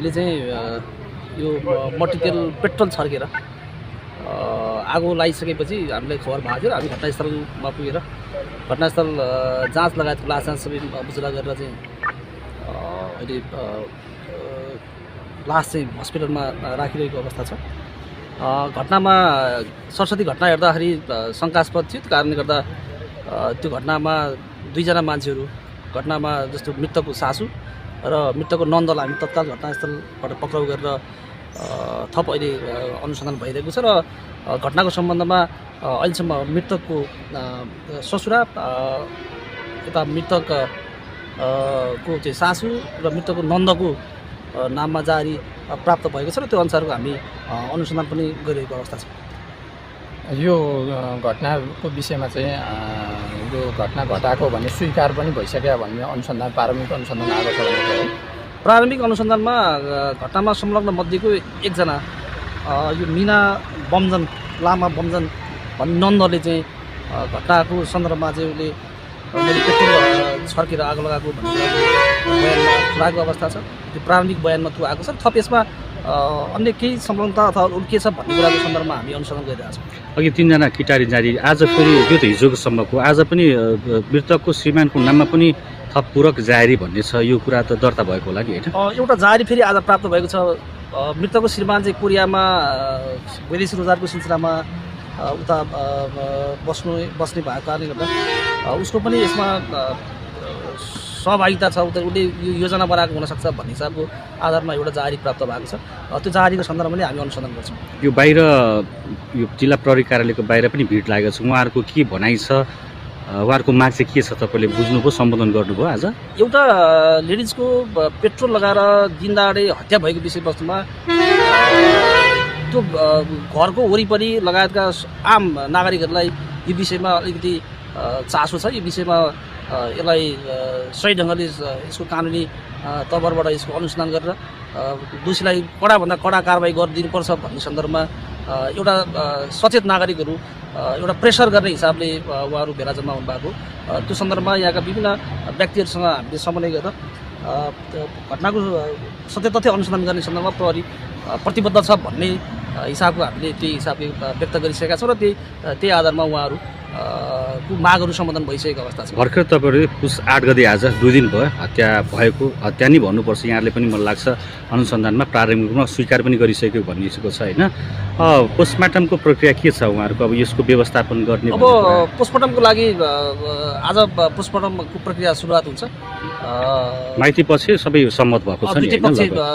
हामीले चाहिँ यो मटेरियल पेट्रोल छर्केर आगो लगाइसकेपछि हामीलाई खबर भएको थियो। हामी घटनास्थलमा पुगेर घटनास्थल जाँच लगायतको लास जाँच सबै बुझला गरेर चाहिँ अहिले लास चाहिँ हस्पिटलमा राखिरहेको अवस्था छ। घटनामा सरस्वती घटना हेर्दाखेरि शङ्कास्पद थियो। त्यो कारणले गर्दा त्यो घटनामा 2 जना मान्छेहरू घटनामा जस्तो मृतकको सासू र मृतकको नन्दलाई हामी तत्काल घटनास्थलबाट पक्राउ गरेर थप अहिले अनुसन्धान भइरहेको छ र घटनाको सम्बन्धमा अहिलेसम्म मृतकको ससुरा यता मृतक को चाहिँ सासू र मृतकको नन्दको नाममा जारी प्राप्त भएको छ र त्यो अनुसारको हामी अनुसन्धान पनि गरिरहेको अवस्था छ। यो घटनाको विषयमा चाहिँ यो घटना घटाएको भन्ने स्वीकार पनि भइसक्यो भन्ने अनुसन्धान प्रारम्भिक अनुसन्धान आएको छ भनेको हो। प्रारम्भिक अनुसन्धानमा घटनामा संलग्न मध्येको एकजना यो मिना बमजन लामा बमजन भन्ने नन्दले चाहिँ घटनाको सन्दर्भमा चाहिँ उसले मैले पेट्रोल छर्केर आगो लगाएको भन्ने बयानमा पुऱ्याएको अवस्था छ। त्यो प्रारम्भिक बयानमा त्यो आएको छ। थप यसमा अन्य केही संलग्नता अथवा अरू के छ भन्ने कुराको सन्दर्भमा हामी अनुसन्धान गरिरहेका छौँ। अघि 3 जना किटारी जारी आज फेरि यो त हिजोको सम्मको आज पनि मृतकको श्रीमानको नाममा पनि थप पूरक जारी भन्ने छ। यो कुरा त दर्ता भएको होला नि हैन? एउटा जारी फेरि आज प्राप्त भएको छ। मृतकको श्रीमान चाहिँ कोरियामा वैदेशिक रोजगारको सिलसिलामा उता बस्ने भएको कारणले गर्दा उसको पनि यसमा सहभागिता छ। उसले यो योजना बनाएको हुनसक्छ भन्ने हिसाबको आधारमा एउटा जारी प्राप्त भएको छ। त्यो जारीको सन्दर्भमा नै हामी अनुसन्धान गर्छौँ। यो बाहिर यो जिल्ला प्रहरी कार्यालयको बाहिर पनि भिड लागेको छ। उहाँहरूको के भनाइ छ? उहाँहरूको माग चाहिँ के छ? तपाईँले बुझ्नुभयो, सम्बोधन गर्नुभयो? आज एउटा लेडिजको पेट्रोल लगाएर दिनदाडे हत्या भएको विषयवस्तुमा त्यो घरको वरिपरि लगायतका आम नागरिकहरूलाई यो विषयमा अलिकति चासो छ। यो विषयमा यसलाई सही ढङ्गले यसको कानुनी तवरबाट यसको अनुसन्धान गरेर दोषीलाई कडाभन्दा कडा कारबाही गरिदिनुपर्छ भन्ने सन्दर्भमा एउटा सचेत नागरिकहरू एउटा प्रेसर गर्ने हिसाबले उहाँहरू भेला जम्मा हुनुभएको। त्यो सन्दर्भमा यहाँका विभिन्न व्यक्तिहरूसँग हामीले समन्वय गरेर घटनाको सत्य तथ्य अनुसन्धान गर्ने सन्दर्भमा प्रहरी प्रतिबद्ध छ भन्ने हिसाबको हामीले त्यही हिसाबले व्यक्त गरिसकेका छौँ र त्यही आधारमा उहाँहरू को मागहरू सम्बोधन भइसकेको अवस्था छ। भर्खर तपाईँहरू पुस 8 गते आज 2 दिन भयो हत्या भएको। हत्या नै भन्नुपर्छ, यहाँले पनि मलाई लाग्छ अनुसन्धानमा प्रारम्भिक रूपमा स्वीकार पनि गरिसक्यो भनिसकेको छ होइन? पोस्टमार्टमको प्रक्रिया के छ उहाँहरूको? अब यसको व्यवस्थापन गर्ने अब पोस्टमार्टमको लागि आज पोस्टमार्टमको प्रक्रिया सुरुवात हुन्छ। माइती पछि सबै सम्मत भएको छ नि?